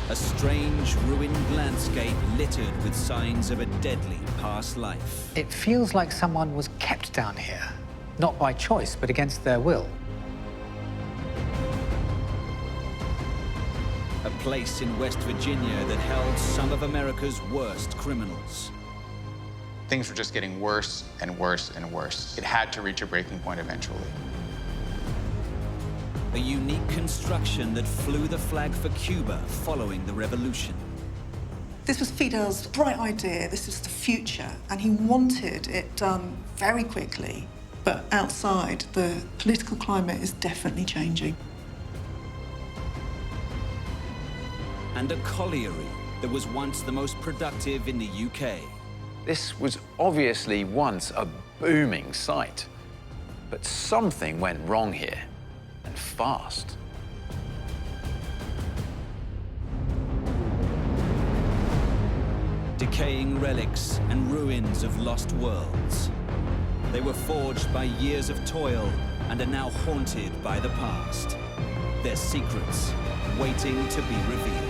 A strange, ruined landscape littered with signs of a deadly past life. It feels like someone was kept down here, not by choice, but against their will. A place in West Virginia that held some of America's worst criminals. Things were just getting worse and worse and worse. It had to reach a breaking point eventually. A unique construction that flew the flag for Cuba following the revolution. This was Fidel's bright idea. This was the future, and he wanted it done very quickly. But outside, the political climate is definitely changing. And a colliery that was once the most productive in the UK. This was obviously once a booming site, but something went wrong here, and fast. Decaying relics and ruins of lost worlds. They were forged by years of toil and are now haunted by the past. Their secrets waiting to be revealed.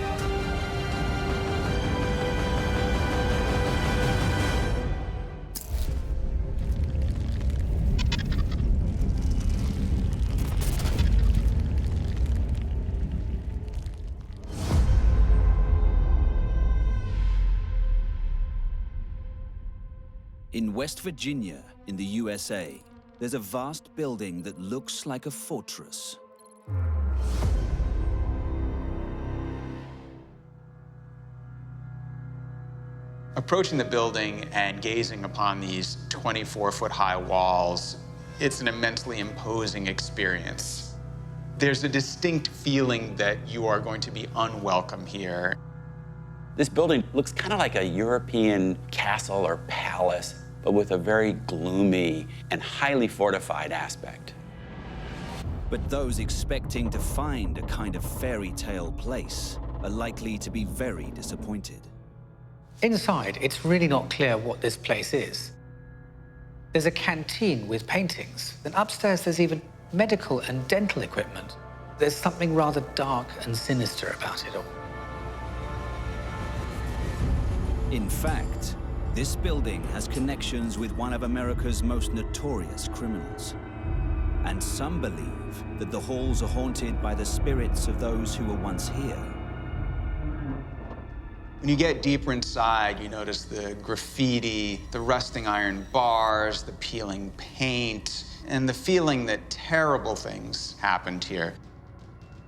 In West Virginia, in the USA, there's a vast building that looks like a fortress. Approaching the building and gazing upon these 24-foot-high walls, it's an immensely imposing experience. There's a distinct feeling that you are going to be unwelcome here. This building looks kind of like a European castle or palace, but with a very gloomy and highly fortified aspect. But those expecting to find a kind of fairy tale place are likely to be very disappointed. Inside, it's really not clear what this place is. There's a canteen with paintings, and upstairs there's even medical and dental equipment. There's something rather dark and sinister about it all. In fact, this building has connections with one of America's most notorious criminals. And some believe that the halls are haunted by the spirits of those who were once here. When you get deeper inside, you notice the graffiti, the rusting iron bars, the peeling paint, and the feeling that terrible things happened here.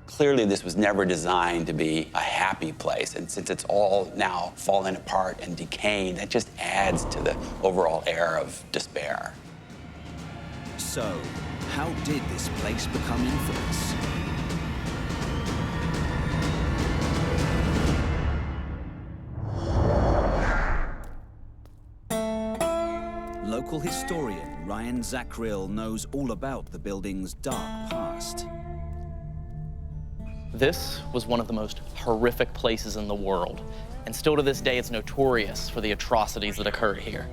Clearly, this was never designed to be a happy place, and since it's all now falling apart and decaying, that just adds to the overall air of despair. So, how did this place become infamous? Local historian Ryan Zacrill knows all about the building's dark past. This was one of the most horrific places in the world, and still to this day it's notorious for the atrocities that occurred here.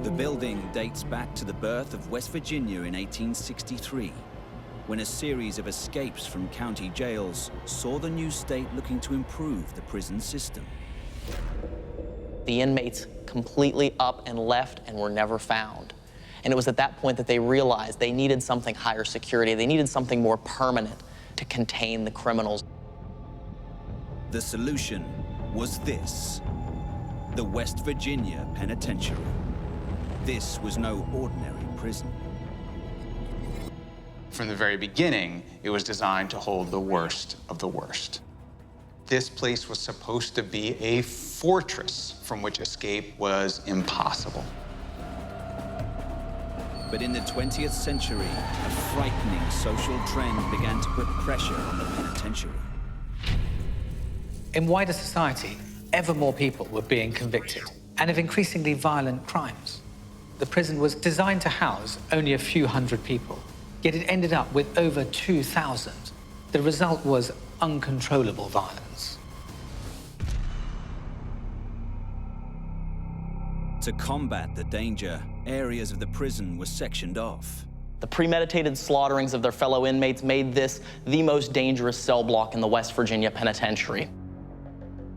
The building dates back to the birth of West Virginia in 1863, when a series of escapes from county jails saw the new state looking to improve the prison system. The inmates completely up and left and were never found. And it was at that point that they realized they needed something higher security. They needed something more permanent to contain the criminals. The solution was this: the West Virginia Penitentiary. This was no ordinary prison. From the very beginning, it was designed to hold the worst of the worst. This place was supposed to be a fortress from which escape was impossible. But in the 20th century, a frightening social trend began to put pressure on the penitentiary. In wider society, ever more people were being convicted, and of increasingly violent crimes. The prison was designed to house only a few hundred people, yet it ended up with over 2,000. The result was uncontrollable violence. To combat the danger, areas of the prison were sectioned off. The premeditated slaughterings of their fellow inmates made this the most dangerous cell block in the West Virginia Penitentiary.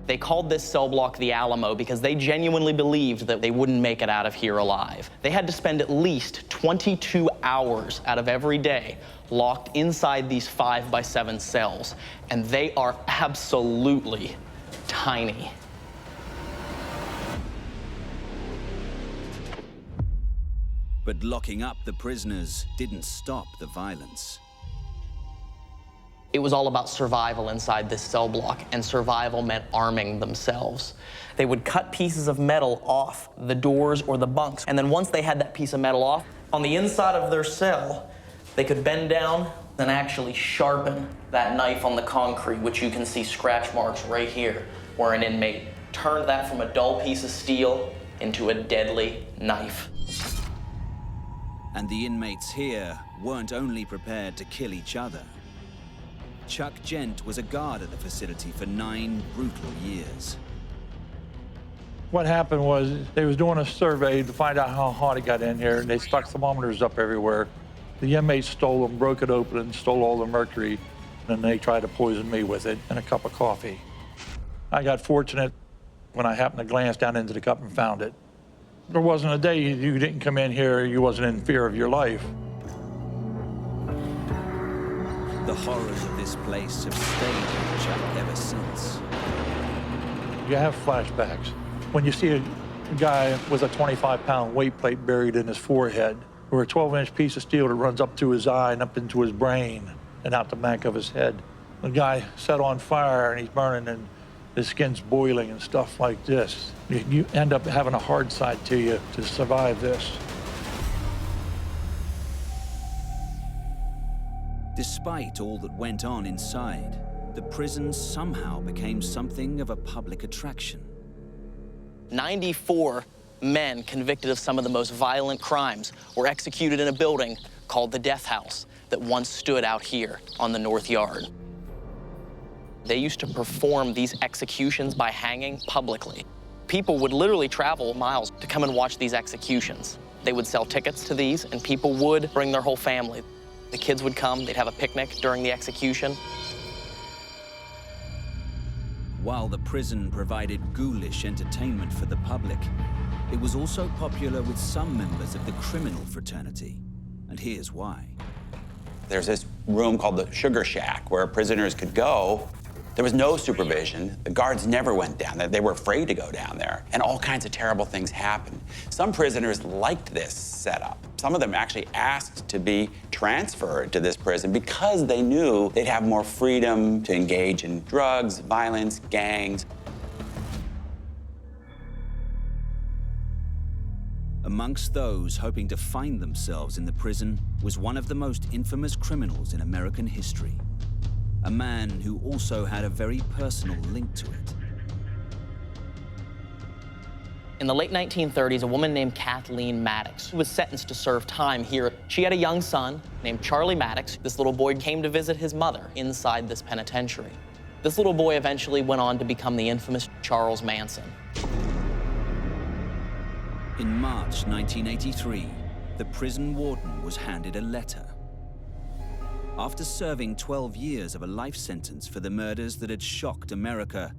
They called this cell block the Alamo because they genuinely believed that they wouldn't make it out of here alive. They had to spend at least 22 hours out of every day locked inside these 5x7 cells, and they are absolutely tiny. But locking up the prisoners didn't stop the violence. It was all about survival inside this cell block, and survival meant arming themselves. They would cut pieces of metal off the doors or the bunks, and then once they had that piece of metal off, on the inside of their cell, they could bend down and actually sharpen that knife on the concrete, which you can see scratch marks right here, where an inmate turned that from a dull piece of steel into a deadly knife. And the inmates here weren't only prepared to kill each other. Chuck Gent was a guard at the facility for 9 brutal years. What happened was they was doing a survey to find out how hot it got in here, and they stuck thermometers up everywhere. The inmates stole them, broke it open, and stole all the mercury, and then they tried to poison me with it in a cup of coffee. I got fortunate when I happened to glance down into the cup and found it. There wasn't a day you didn't come in here, you wasn't in fear of your life. The horrors of this place have stayed with Chuck ever since. You have flashbacks. When you see a guy with a 25-pound weight plate buried in his forehead, or a 12-inch piece of steel that runs up to his eye and up into his brain and out the back of his head. The guy set on fire and he's burning and his skin's boiling and stuff like this. You end up having a hard side to you to survive this. Despite all that went on inside, the prison somehow became something of a public attraction. 94 men convicted of some of the most violent crimes were executed in a building called the Death House that once stood out here on the North Yard. They used to perform these executions by hanging publicly. People would literally travel miles to come and watch these executions. They would sell tickets to these, and people would bring their whole family. The kids would come, they'd have a picnic during the execution. While the prison provided ghoulish entertainment for the public, it was also popular with some members of the criminal fraternity. And here's why. There's this room called the Sugar Shack where prisoners could go. There was no supervision. The guards never went down there. They were afraid to go down there. And all kinds of terrible things happened. Some prisoners liked this setup. Some of them actually asked to be transferred to this prison because they knew they'd have more freedom to engage in drugs, violence, gangs. Amongst those hoping to find themselves in the prison was one of the most infamous criminals in American history. A man who also had a very personal link to it. In the late 1930s, a woman named Kathleen Maddox was sentenced to serve time here. She had a young son named Charlie Maddox. This little boy came to visit his mother inside this penitentiary. This little boy eventually went on to become the infamous Charles Manson. In March 1983, the prison warden was handed a letter. After serving 12 years of a life sentence for the murders that had shocked America,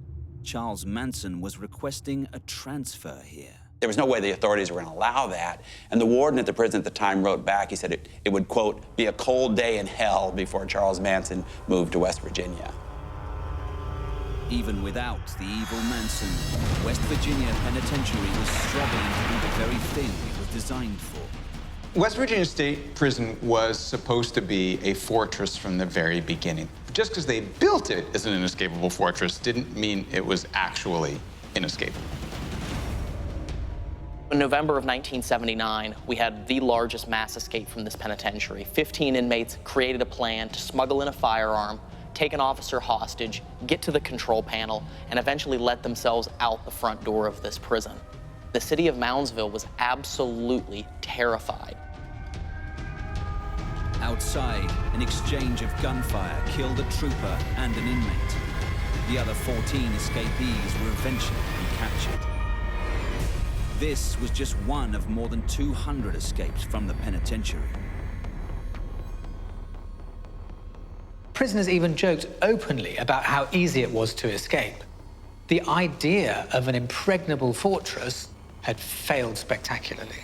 Charles Manson was requesting a transfer here. There was no way the authorities were going to allow that. And the warden at the prison at the time wrote back, he said it would, quote, be a cold day in hell before Charles Manson moved to West Virginia. Even without the evil Manson, West Virginia Penitentiary was struggling to do the very thing it was designed for. West Virginia State Prison was supposed to be a fortress from the very beginning. Just because they built it as an inescapable fortress didn't mean it was actually inescapable. In November of 1979, we had the largest mass escape from this penitentiary. 15 inmates created a plan to smuggle in a firearm, take an officer hostage, get to the control panel, and eventually let themselves out the front door of this prison. The city of Moundsville was absolutely terrified. Outside, an exchange of gunfire killed a trooper and an inmate. The other 14 escapees were eventually recaptured. This was just one of more than 200 escapes from the penitentiary. Prisoners even joked openly about how easy it was to escape. The idea of an impregnable fortress had failed spectacularly.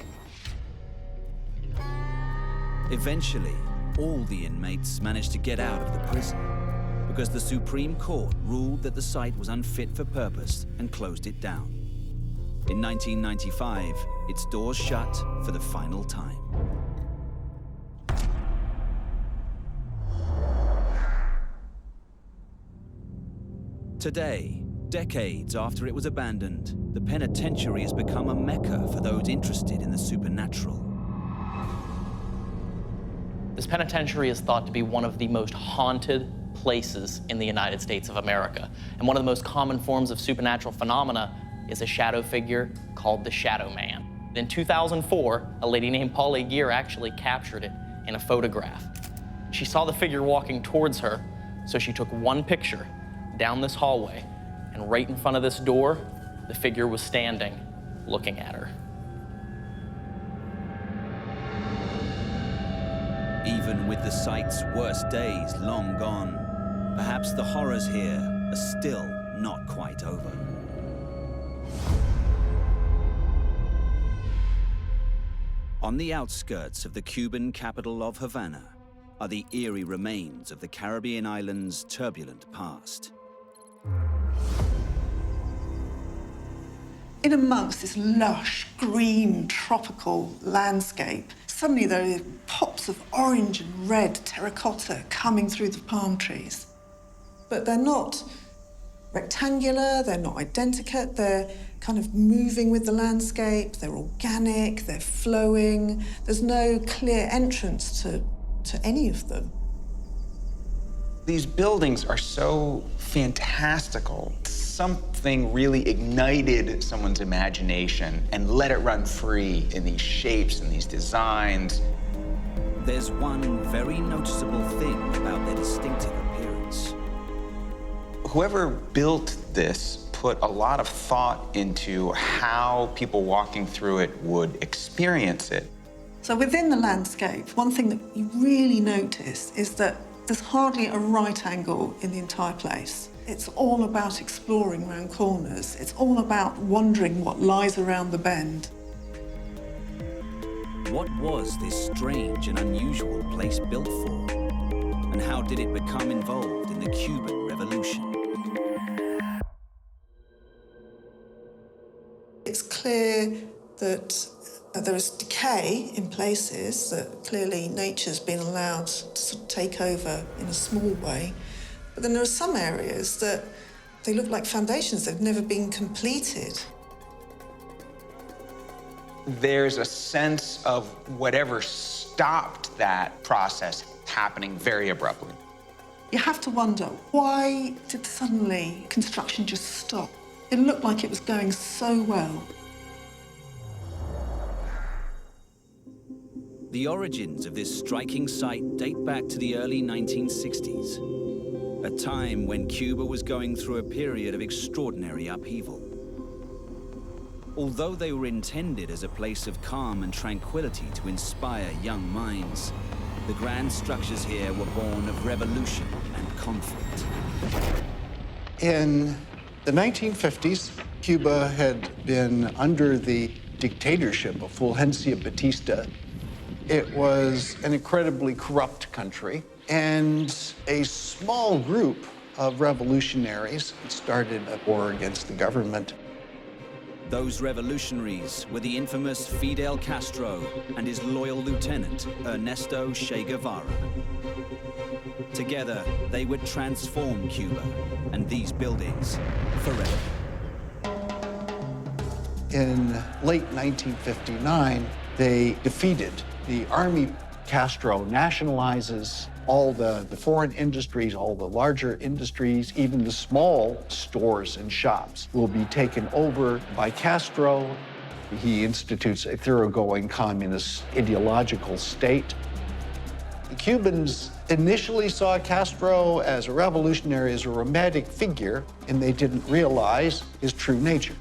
Eventually, all the inmates managed to get out of the prison because the Supreme Court ruled that the site was unfit for purpose and closed it down. In 1995, its doors shut for the final time. Today, decades after it was abandoned, the penitentiary has become a mecca for those interested in the supernatural. This penitentiary is thought to be one of the most haunted places in the United States of America. And one of the most common forms of supernatural phenomena is a shadow figure called the Shadow Man. In 2004, a lady named Polly Gear actually captured it in a photograph. She saw the figure walking towards her, so she took one picture down this hallway, and right in front of this door, the figure was standing, looking at her. Even with the site's worst days long gone, perhaps the horrors here are still not quite over. On the outskirts of the Cuban capital of Havana are the eerie remains of the Caribbean island's turbulent past. In amongst this lush, green, tropical landscape, suddenly there are pops of orange and red terracotta coming through the palm trees. But they're not rectangular, they're not identical, they're kind of moving with the landscape, they're organic, they're flowing. There's no clear entrance to any of them. These buildings are so fantastical. Something really ignited someone's imagination and let it run free in these shapes and these designs. There's one very noticeable thing about their distinctive appearance. Whoever built this put a lot of thought into how people walking through it would experience it. So within the landscape, one thing that you really notice is that there's hardly a right angle in the entire place. It's all about exploring round corners. It's all about wondering what lies around the bend. What was this strange and unusual place built for? And how did it become involved in the Cuban Revolution? It's clear that there is decay in places, that clearly nature's been allowed to sort of take over in a small way. But then there are some areas that they look like foundations that have never been completed. There's a sense of whatever stopped that process happening very abruptly. You have to wonder, why did suddenly construction just stop? It looked like it was going so well. The origins of this striking site date back to the early 1960s, a time when Cuba was going through a period of extraordinary upheaval. Although they were intended as a place of calm and tranquility to inspire young minds, the grand structures here were born of revolution and conflict. In the 1950s, Cuba had been under the dictatorship of Fulgencio Batista. It was an incredibly corrupt country, and a small group of revolutionaries started a war against the government. Those revolutionaries were the infamous Fidel Castro and his loyal lieutenant, Ernesto Che Guevara. Together, they would transform Cuba and these buildings forever. In late 1959, they defeated the army. Castro nationalizes all the foreign industries, all the larger industries, even the small stores and shops will be taken over by Castro. He institutes a thoroughgoing communist ideological state. The Cubans initially saw Castro as a revolutionary, as a romantic figure, and they didn't realize his true nature.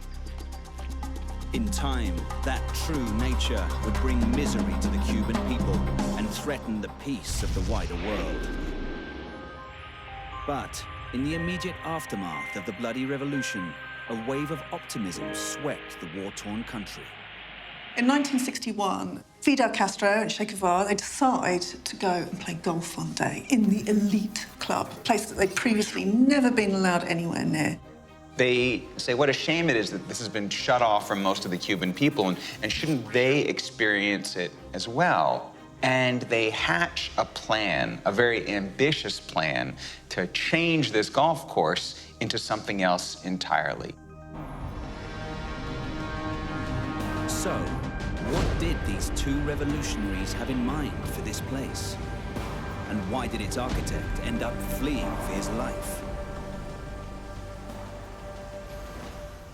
In time, that true nature would bring misery to the Cuban people and threaten the peace of the wider world. But in the immediate aftermath of the bloody revolution, a wave of optimism swept the war-torn country. In 1961, Fidel Castro and Che Guevara, they decide to go and play golf one day in the elite club, a place that they'd previously never been allowed anywhere near. They say what a shame it is that this has been shut off from most of the Cuban people, and shouldn't they experience it as well? And they hatch a plan, a very ambitious plan, to change this golf course into something else entirely. So, what did these two revolutionaries have in mind for this place? And why did its architect end up fleeing for his life?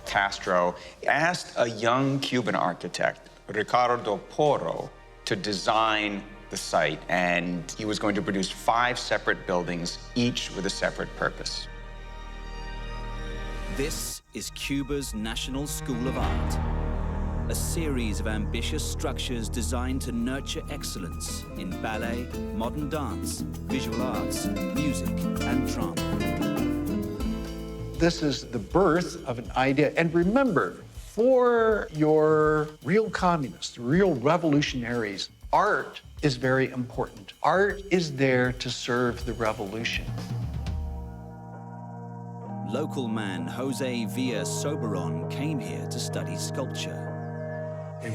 Castro asked a young Cuban architect, Ricardo Porro, to design the site, and he was going to produce 5 separate buildings, each with a separate purpose. This is Cuba's National School of Art, a series of ambitious structures designed to nurture excellence in ballet, modern dance, visual arts, music, and drama. This is the birth of an idea. And remember, for your real communists, real revolutionaries, art is very important. Art is there to serve the revolution. Local man Jose Villa Soberon came here to study sculpture. I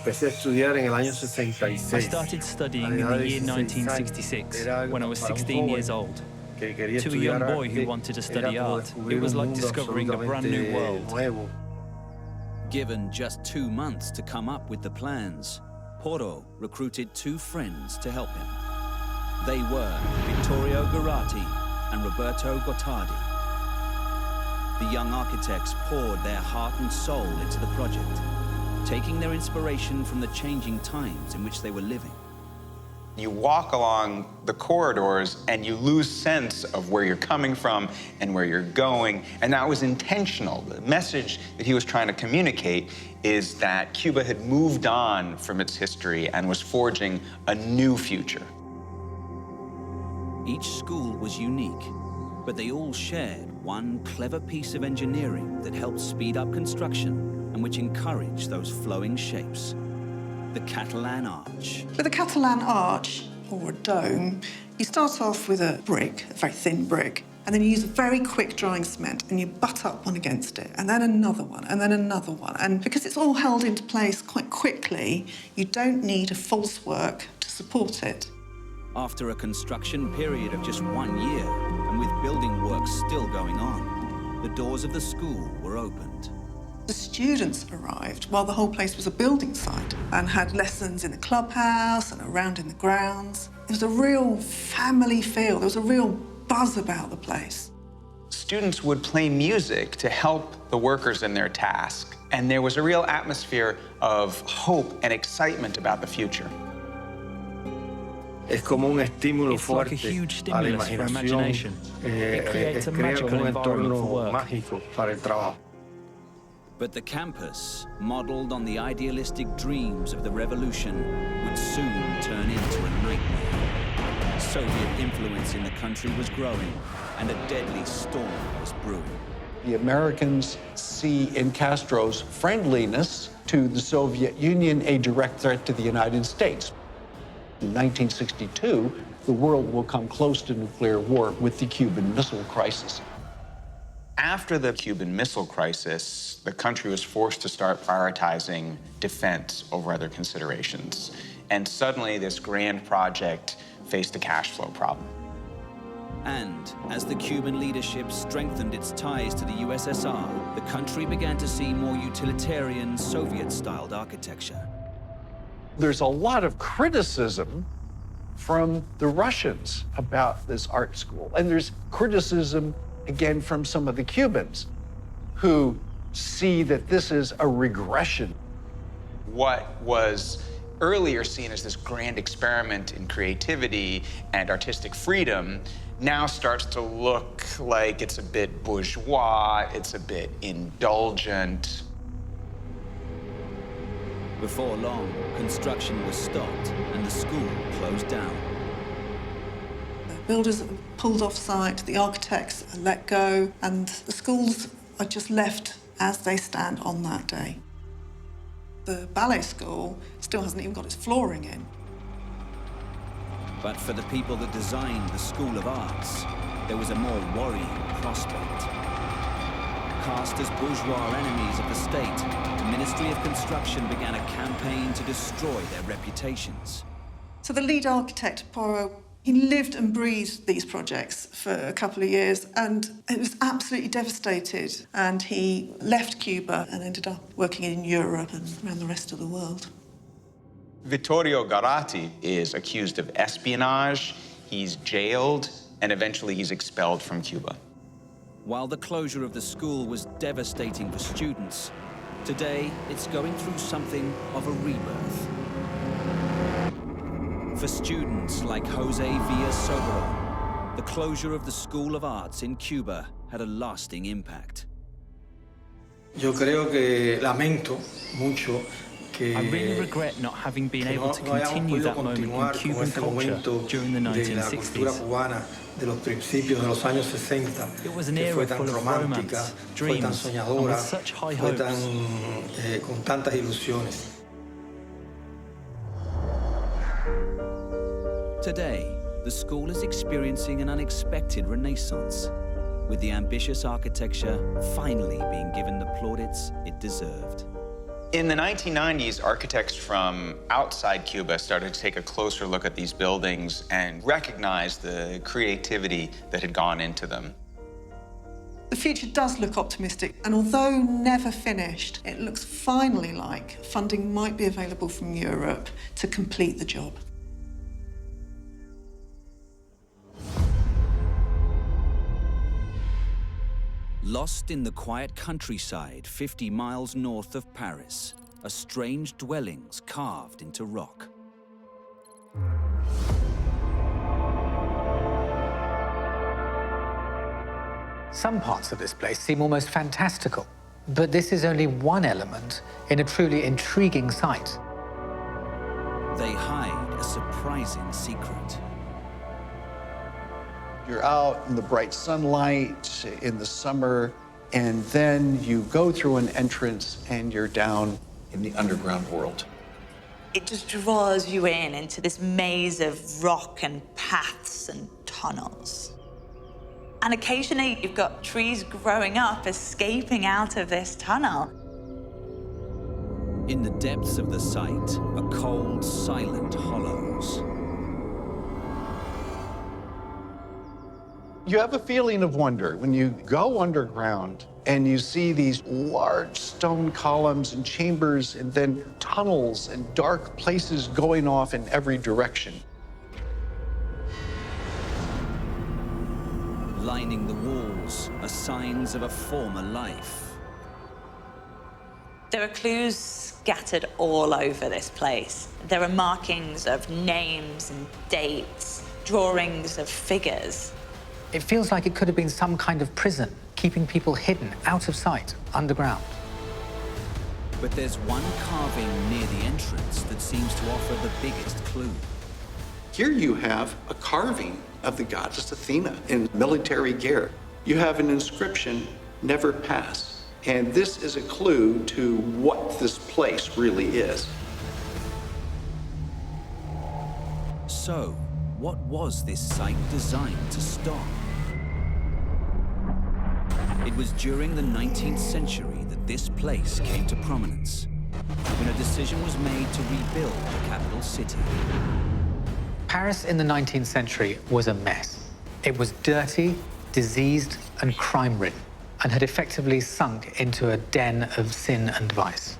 started studying in the year 1966, when I was 16 years old. To a young boy who wanted to study art, it was like discovering a brand new world. Given just 2 months to come up with the plans, Porro recruited 2 friends to help him. They were Vittorio Garatti and Roberto Gottardi. The young architects poured their heart and soul into the project, taking their inspiration from the changing times in which they were living. You walk along the corridors and you lose sense of where you're coming from and where you're going, and that was intentional. The message that he was trying to communicate is that Cuba had moved on from its history and was forging a new future. Each school was unique, but they all shared one clever piece of engineering that helped speed up construction and which encouraged those flowing shapes. The Catalan Arch. With a Catalan arch, or a dome, you start off with a brick, a very thin brick, and then you use a very quick drying cement and you butt up one against it, and then another one, and then another one. And because it's all held into place quite quickly, you don't need a false work to support it. After a construction period of just 1 year, and with building work still going on, the doors of the school were opened. The students arrived while the whole place was a building site and had lessons in the clubhouse and around in the grounds. There was a real family feel. There was a real buzz about the place. Students would play music to help the workers in their task, and there was a real atmosphere of hope and excitement about the future. It's like a huge stimulus for imagination. It creates a magical environment for work. But the campus, modeled on the idealistic dreams of the revolution, would soon turn into a nightmare. Soviet influence in the country was growing, and a deadly storm was brewing. The Americans see in Castro's friendliness to the Soviet Union a direct threat to the United States. In 1962, the world will come close to nuclear war with the Cuban Missile Crisis. After the Cuban Missile Crisis, the country was forced to start prioritizing defense over other considerations. And suddenly, this grand project faced a cash flow problem. And as the Cuban leadership strengthened its ties to the USSR, the country began to see more utilitarian Soviet-styled architecture. There's a lot of criticism from the Russians about this art school. And there's criticism, again, from some of the Cubans who see that this is a regression. What was earlier seen as this grand experiment in creativity and artistic freedom now starts to look like it's a bit bourgeois, it's a bit indulgent. Before long, construction was stopped and the school closed down. The builders pulled off site, the architects are let go, and the schools are just left as they stand on that day. The ballet school still hasn't even got its flooring in. But for the people that designed the School of Arts, there was a more worrying prospect. Cast as bourgeois enemies of the state, the Ministry of Construction began a campaign to destroy their reputations. So the lead architect, Porro, he lived and breathed these projects for a couple of years, and it was absolutely devastated. And he left Cuba and ended up working in Europe and around the rest of the world. Vittorio Garatti is accused of espionage, he's jailed, and eventually he's expelled from Cuba. While the closure of the school was devastating for students, today it's going through something of a rebirth. For students like Jose Villa-Soberón, the closure of the School of Arts in Cuba had a lasting impact. Yo creo que lamento mucho. I really regret not having been able to continue that moment in Cuban culture during the 1960s. It was an era full of romance, dreams, and with such high hopes. Today, the school is experiencing an unexpected renaissance, with the ambitious architecture finally being given the plaudits it deserved. In the 1990s, architects from outside Cuba started to take a closer look at these buildings and recognize the creativity that had gone into them. The future does look optimistic, and although never finished, it looks finally like funding might be available from Europe to complete the job. Lost in the quiet countryside 50 miles north of Paris are strange dwellings carved into rock. Some parts of this place seem almost fantastical, but this is only one element in a truly intriguing site. They hide a surprising secret. You're out in the bright sunlight in the summer, and then you go through an entrance and you're down in the underground world. It just draws you into this maze of rock and paths and tunnels. And occasionally you've got trees growing up, escaping out of this tunnel. In the depths of the site are cold, silent hollows. You have a feeling of wonder when you go underground and you see these large stone columns and chambers and then tunnels and dark places going off in every direction. Lining the walls are signs of a former life. There are clues scattered all over this place. There are markings of names and dates, drawings of figures. It feels like it could have been some kind of prison, keeping people hidden, out of sight, underground. But there's one carving near the entrance that seems to offer the biggest clue. Here you have a carving of the goddess Athena in military gear. You have an inscription, "Never pass." And this is a clue to what this place really is. So, what was this site designed to stop? It was during the 19th century that this place came to prominence, when a decision was made to rebuild the capital city. Paris in the 19th century was a mess. It was dirty, diseased, and crime-ridden, and had effectively sunk into a den of sin and vice.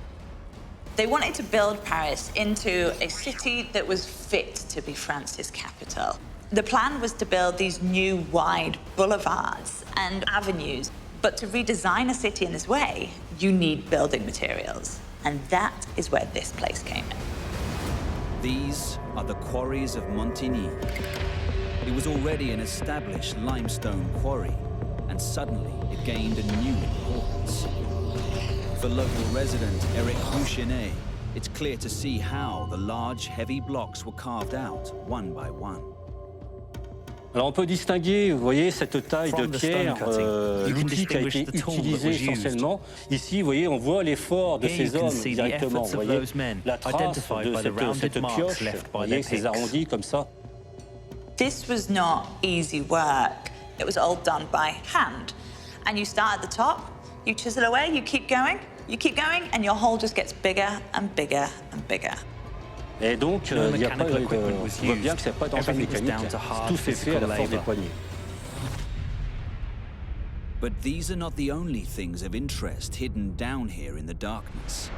They wanted to build Paris into a city that was fit to be France's capital. The plan was to build these new wide boulevards and avenues, but to redesign a city in this way, you need building materials. And that is where this place came in. These are the Quarries of Montigny. It was already an established limestone quarry, and suddenly it gained a new importance. For local resident Eric Bouchinet, it's clear to see how the large, heavy blocks were carved out one by one. Alors on peut distinguer, vous voyez, cette taille de pierre, l'outil qui a été utilisé essentiellement. Ici, vous voyez, on voit l'effort de ces hommes directement. Vous voyez la trace de cette pioche, vous voyez, ces arrondis comme ça. This was not easy work. It was all done by hand. And you start at the top, you chisel away, you keep going, and your hole just gets bigger and bigger and bigger. Et donc, il n'y a pas on voit bien que ce n'est pas d'engin mécanique, tout s'est fait à la force des poignets. But these are not the only things of interest hidden down here in the darkness.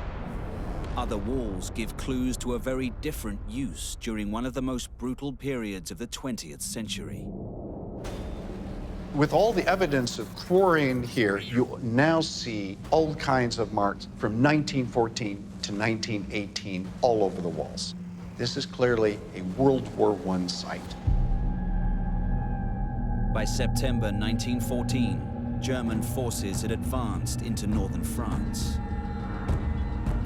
Other walls give clues to a very different use during one of the most brutal periods of the 20th century. With all the evidence of quarrying here, you now see all kinds of marks from 1914 to 1918 all over the walls. This is clearly a World War I site. By September 1914, German forces had advanced into northern France.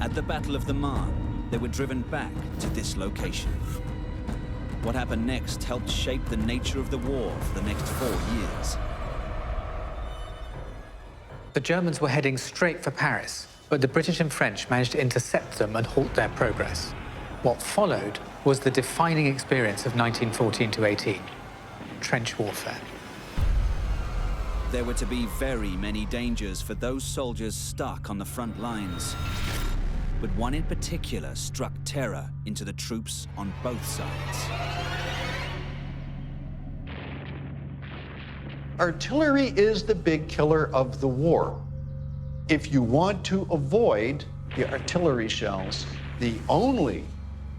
At the Battle of the Marne, they were driven back to this location. What happened next helped shape the nature of the war for the next 4 years. The Germans were heading straight for Paris, but the British and French managed to intercept them and halt their progress. What followed was the defining experience of 1914 to 18, trench warfare. There were to be very many dangers for those soldiers stuck on the front lines. But one in particular struck terror into the troops on both sides. Artillery is the big killer of the war. If you want to avoid the artillery shells, the only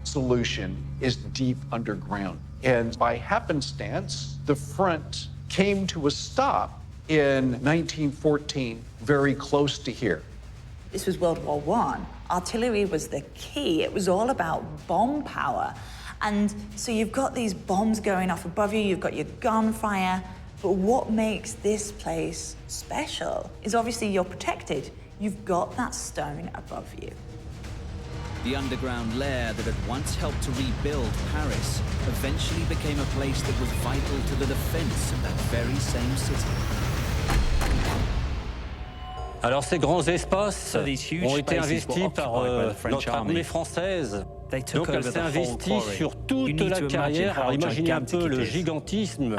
solution is deep underground. And by happenstance, the front came to a stop in 1914, very close to here. This was World War I. Artillery was the key. It was all about bomb power. And so you've got these bombs going off above you, you've got your gunfire, but what makes this place special is obviously you're protected. You've got that stone above you. The underground lair that had once helped to rebuild Paris eventually became a place that was vital to the defense of that very same city. Alors ces grands espaces ont été investis par notre armée française. Donc elle s'est investie sur toute la carrière. Alors imaginez un peu le gigantisme.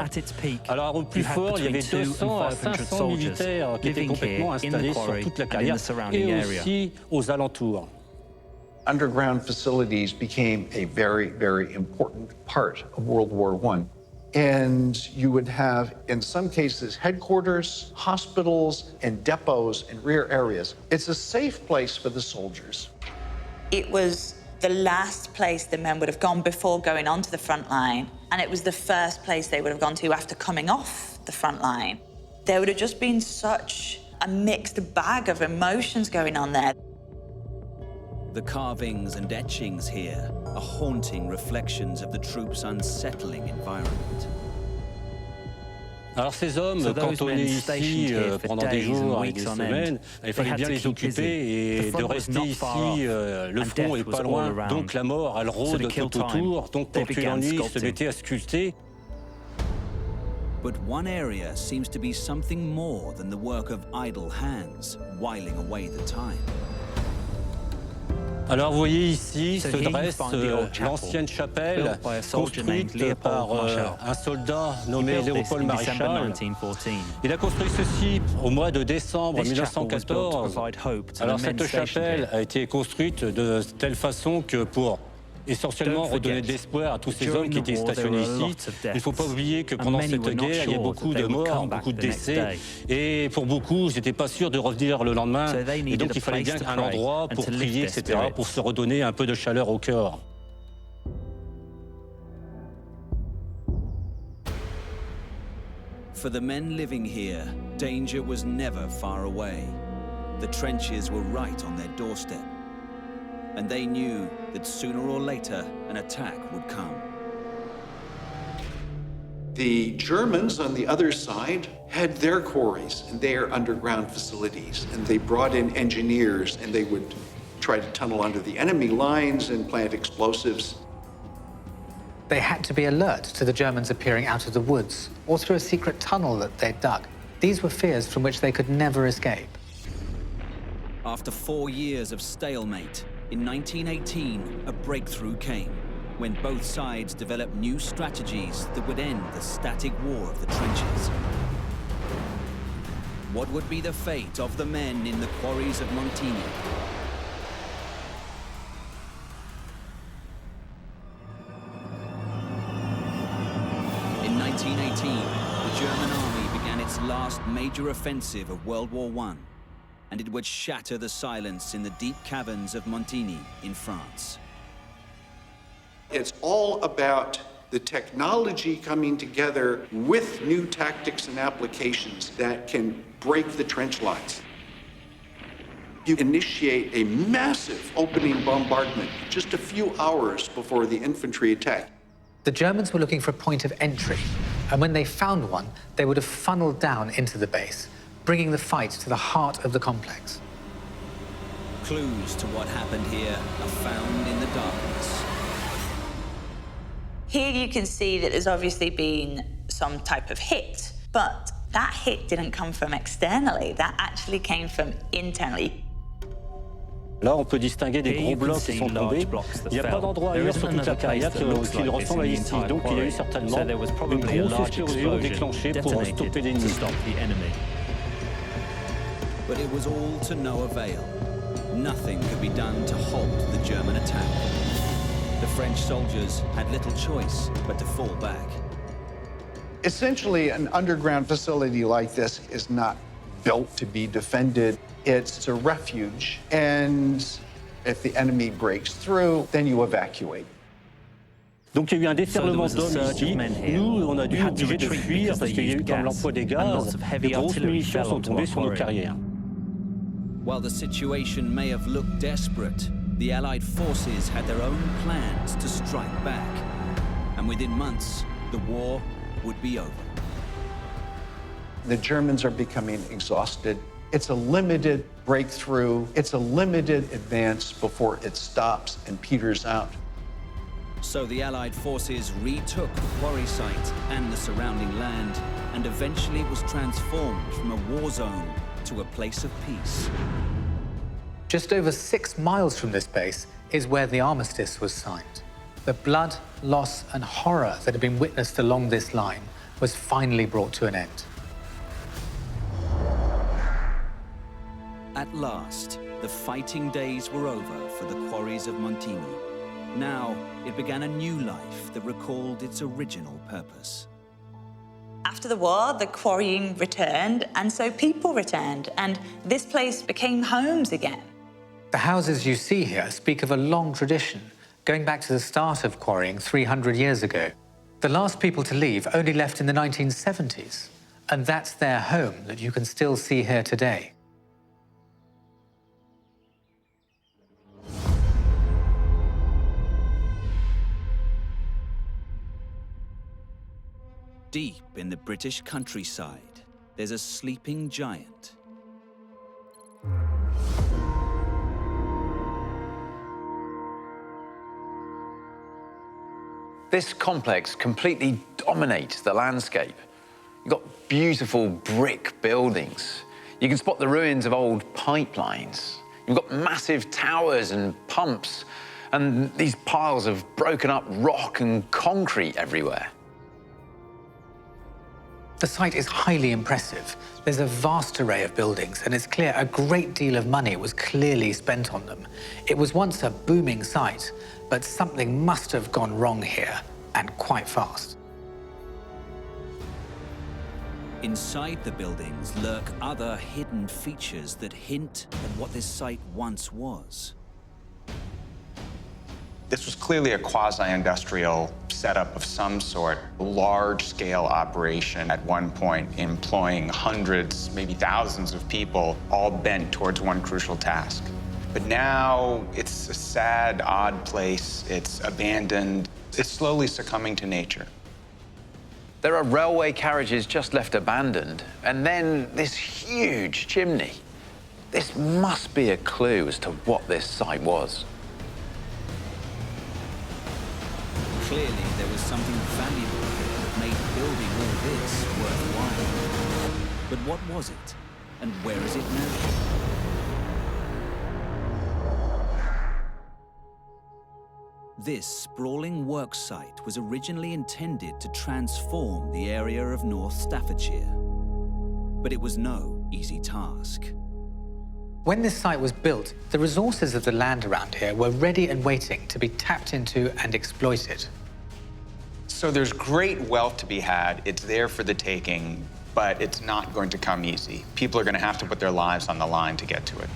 Alors au plus fort, il y avait 200 à 500 militaires qui étaient complètement installés sur toute la carrière et aussi aux alentours. Underground facilities became a very, very important part of World War I. And you would have, in some cases, headquarters, hospitals, and depots in rear areas. It's a safe place for the soldiers. It was the last place the men would have gone before going onto the front line, and it was the first place they would have gone to after coming off the front line. There would have just been such a mixed bag of emotions going on there. The carvings and etchings here are haunting reflections of the troops' unsettling environment. Alors ces hommes, quand on est ici pendant des jours et des semaines, il fallait bien les occuper et de rester ici, le front est pas loin, donc la mort, elle rôde tout autour, donc pour tuer l'ennui, ils se mettaient à sculpter. But one area seems to be something more than the work of idle hands, whiling away the time. Alors vous voyez ici se dresse l'ancienne chapelle construite par un soldat nommé Léopold Maréchal. Il a construit ceci au mois de décembre 1914. Alors cette chapelle a été construite de telle façon que pour essentiellement redonner de l'espoir à tous ces hommes qui étaient stationnés ici. Il ne faut pas oublier que pendant cette guerre, il y a beaucoup de morts, beaucoup de décès, et pour beaucoup, ils n'étaient pas sûrs de revenir le lendemain, et donc il fallait bien un endroit pour prier, etc., pour se redonner un peu de chaleur au cœur. For the men living here, danger was never far away. The trenches were right on their doorstep. And they knew that sooner or later an attack would come. The Germans on the other side had their quarries and their underground facilities, and they brought in engineers and they would try to tunnel under the enemy lines and plant explosives. They had to be alert to the Germans appearing out of the woods or through a secret tunnel that they'd dug. These were fears from which they could never escape. After 4 years of stalemate, in 1918, a breakthrough came when both sides developed new strategies that would end the static war of the trenches. What would be the fate of the men in the Quarries of Montigny? In 1918, the German army began its last major offensive of World War I, and it would shatter the silence in the deep caverns of Montigny in France. It's all about the technology coming together with new tactics and applications that can break the trench lines. You initiate a massive opening bombardment just a few hours before the infantry attack. The Germans were looking for a point of entry, and when they found one, they would have funneled down into the base, bringing the fight to the heart of the complex. Clues to what happened here are found in the darkness. Here you can see that there's obviously been some type of hit, but that hit didn't come from externally, that actually came from internally. Là, on peut distinguer des gros blocs qui sont tombés. Il n'y a pas d'endroit ailleurs sur toute la carrière qui ressemble à ici. Donc il y a eu certainement une grosse explosion déclenchée pour stopper l'ennemi. But it was all to no avail. Nothing could be done to halt the German attack. The French soldiers had little choice but to fall back. Essentially, an underground facility like this is not built to be defended. It's a refuge, and if the enemy breaks through, then you evacuate. Donc il y a eu un déferlement d'hommes ici. Nous, on a dû obligé de fuir parce qu'il y a eu comme l'emploi des gaz. De grosses munitions sont tombées sur nos carrières. While the situation may have looked desperate, the Allied forces had their own plans to strike back. And within months, the war would be over. The Germans are becoming exhausted. It's a limited breakthrough. It's a limited advance before it stops and peters out. So the Allied forces retook the quarry site and the surrounding land, and eventually it was transformed from a war zone to a place of peace. Just over 6 miles from this base is where the armistice was signed. The blood, loss, and horror that had been witnessed along this line was finally brought to an end. At last, the fighting days were over for the Quarries of Montigny. Now, it began a new life that recalled its original purpose. After the war, the quarrying returned, and so people returned, and this place became homes again. The houses you see here speak of a long tradition, going back to the start of quarrying 300 years ago. The last people to leave only left in the 1970s, and that's their home that you can still see here today. Deep in the British countryside, there's a sleeping giant. This complex completely dominates the landscape. You've got beautiful brick buildings. You can spot the ruins of old pipelines. You've got massive towers and pumps, and these piles of broken up rock and concrete everywhere. The site is highly impressive. There's a vast array of buildings, and it's clear a great deal of money was clearly spent on them. It was once a booming site, but something must have gone wrong here, and quite fast. Inside the buildings lurk other hidden features that hint at what this site once was. This was clearly a quasi-industrial setup of some sort, a large-scale operation at one point employing hundreds, maybe thousands of people, all bent towards one crucial task. But now it's a sad, odd place. It's abandoned. It's slowly succumbing to nature. There are railway carriages just left abandoned, and then this huge chimney. This must be a clue as to what this site was. Clearly, there was something valuable here that made building all this worthwhile. But what was it? And where is it now? This sprawling work site was originally intended to transform the area of North Staffordshire. But it was no easy task. When this site was built, the resources of the land around here were ready and waiting to be tapped into and exploited. So there's great wealth to be had. It's there for the taking, but it's not going to come easy. People are going to have to put their lives on the line to get to it.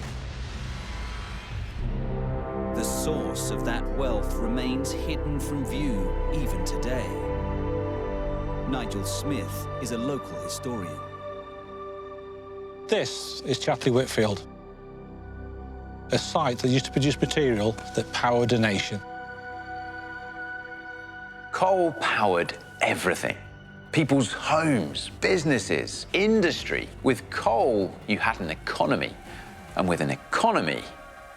The source of that wealth remains hidden from view even today. Nigel Smith is a local historian. This is Chatterley Whitfield, a site that used to produce material that powered a nation. Coal powered everything. People's homes, businesses, industry. With coal, you had an economy. And with an economy,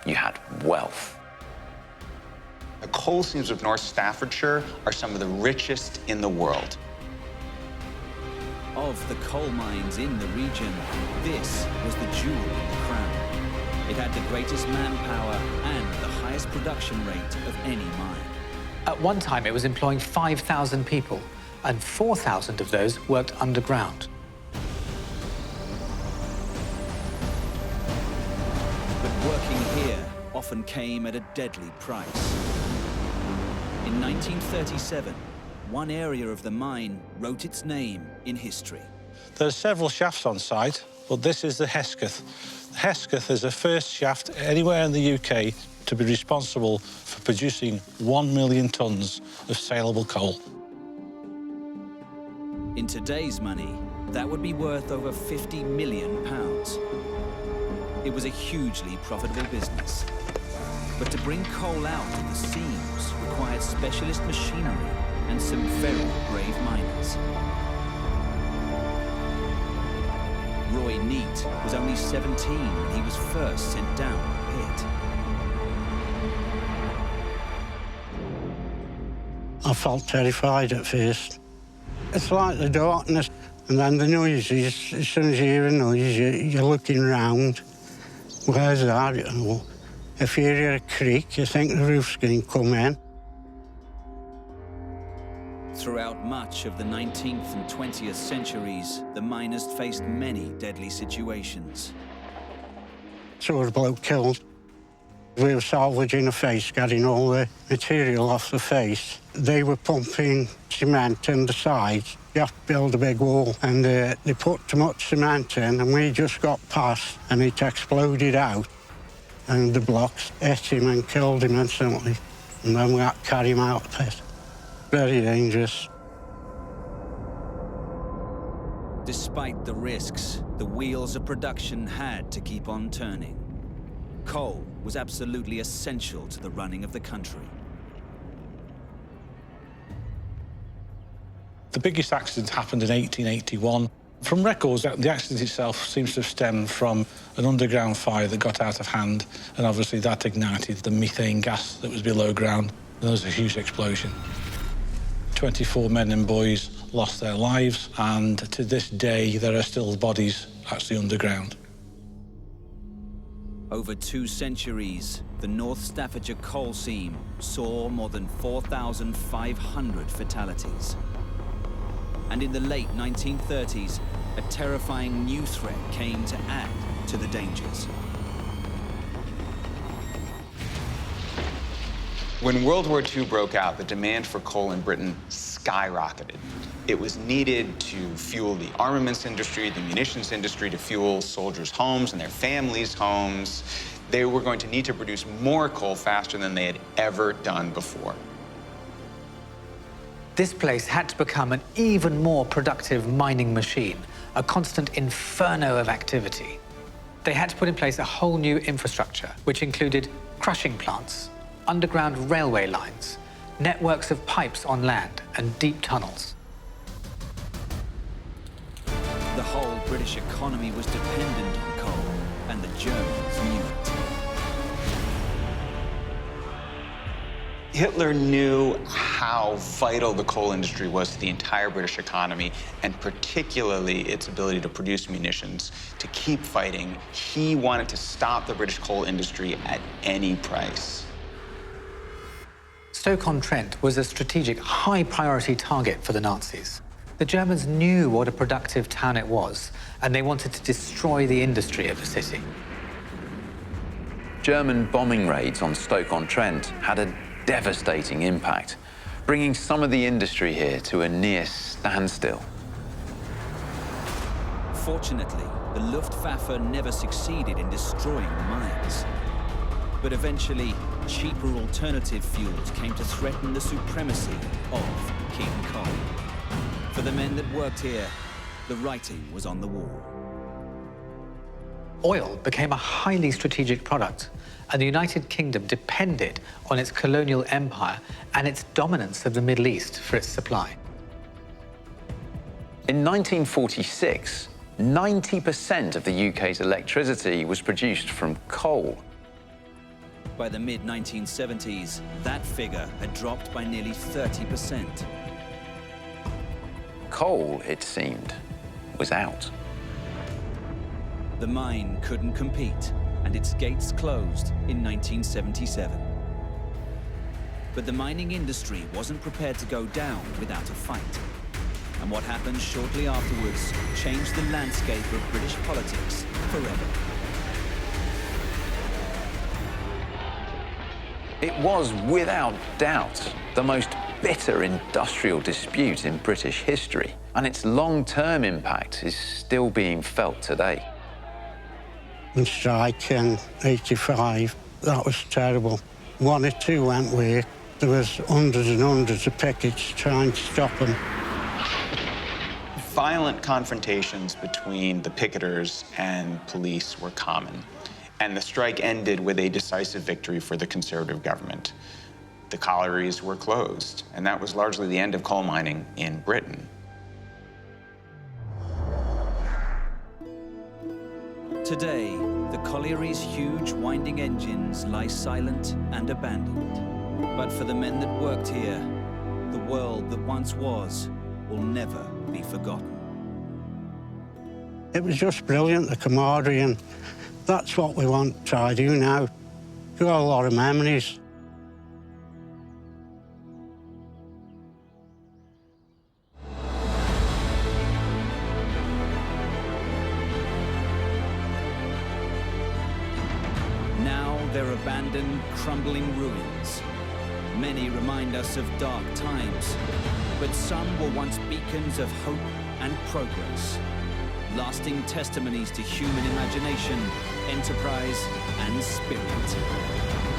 you had wealth. The coal seams of North Staffordshire are some of the richest in the world. Of the coal mines in the region, this was the jewel in the crown. It had the greatest manpower and the highest production rate of any mine. At one time, it was employing 5,000 people, and 4,000 of those worked underground. But working here often came at a deadly price. In 1937, one area of the mine wrote its name in history. There are several shafts on site, but this is the Hesketh. Hesketh is the first shaft anywhere in the UK to be responsible for producing 1 million tonnes of saleable coal. In today's money, that would be worth over £50 million. It was a hugely profitable business. But to bring coal out of the seams required specialist machinery and some very brave miners. Roy Neat was only 17 when he was first sent down the pit. I felt terrified at first. It's like the darkness and then the noises. As soon as you hear a noise, you're looking round. Where's that? If you hear a creak, you think the roof's going to come in. Throughout much of the 19th and 20th centuries, the miners faced many deadly situations. So a bloke killed. We were salvaging a face, getting all the material off the face. They were pumping cement in the sides. You have to build a big wall, and they put too much cement in, and we just got past, and it exploded out, and the blocks hit him and killed him instantly. And then we had to carry him out of the pit. Very dangerous. Despite the risks, the wheels of production had to keep on turning. Coal was absolutely essential to the running of the country. The biggest accident happened in 1881. From records, the accident itself seems to have stemmed from an underground fire that got out of hand, and obviously that ignited the methane gas that was below ground. There was a huge explosion. 24 men and boys lost their lives, and to this day, there are still bodies actually underground. Over 2 centuries, the North Staffordshire coal seam saw more than 4,500 fatalities. And in the late 1930s, a terrifying new threat came to add to the dangers. When World War II broke out, the demand for coal in Britain skyrocketed. It was needed to fuel the armaments industry, the munitions industry, to fuel soldiers' homes and their families' homes. They were going to need to produce more coal faster than they had ever done before. This place had to become an even more productive mining machine, a constant inferno of activity. They had to put in place a whole new infrastructure, which included crushing plants, underground railway lines, networks of pipes on land, and deep tunnels. The whole British economy was dependent on coal, and the Germans knew it. Hitler knew how vital the coal industry was to the entire British economy, and particularly its ability to produce munitions, to keep fighting. He wanted to stop the British coal industry at any price. Stoke-on-Trent was a strategic, high-priority target for the Nazis. The Germans knew what a productive town it was, and they wanted to destroy the industry of the city. German bombing raids on Stoke-on-Trent had a devastating impact, bringing some of the industry here to a near standstill. Fortunately, the Luftwaffe never succeeded in destroying the mines. But eventually, cheaper alternative fuels came to threaten the supremacy of King Coal. For the men that worked here, the writing was on the wall. Oil became a highly strategic product, and the United Kingdom depended on its colonial empire and its dominance of the Middle East for its supply. In 1946, 90% of the UK's electricity was produced from coal. By the mid-1970s, that figure had dropped by nearly 30%. Coal, it seemed, was out. The mine couldn't compete, and its gates closed in 1977. But the mining industry wasn't prepared to go down without a fight. And what happened shortly afterwards changed the landscape of British politics forever. It was, without doubt, the most bitter industrial dispute in British history, and its long-term impact is still being felt today. And strike in '85, that was terrible. 1 or 2 went away. There was hundreds and hundreds of pickets trying to stop them. Violent confrontations between the picketers and police were common, and the strike ended with a decisive victory for the Conservative government. The collieries were closed, and that was largely the end of coal mining in Britain. Today, the colliery's huge winding engines lie silent and abandoned. But for the men that worked here, the world that once was will never be forgotten. It was just brilliant, the camaraderie, and that's what we want to try to do now. We've got a lot of memories. Now they're abandoned, crumbling ruins. Many remind us of dark times, but some were once beacons of hope and progress, lasting testimonies to human imagination, enterprise, and spirit.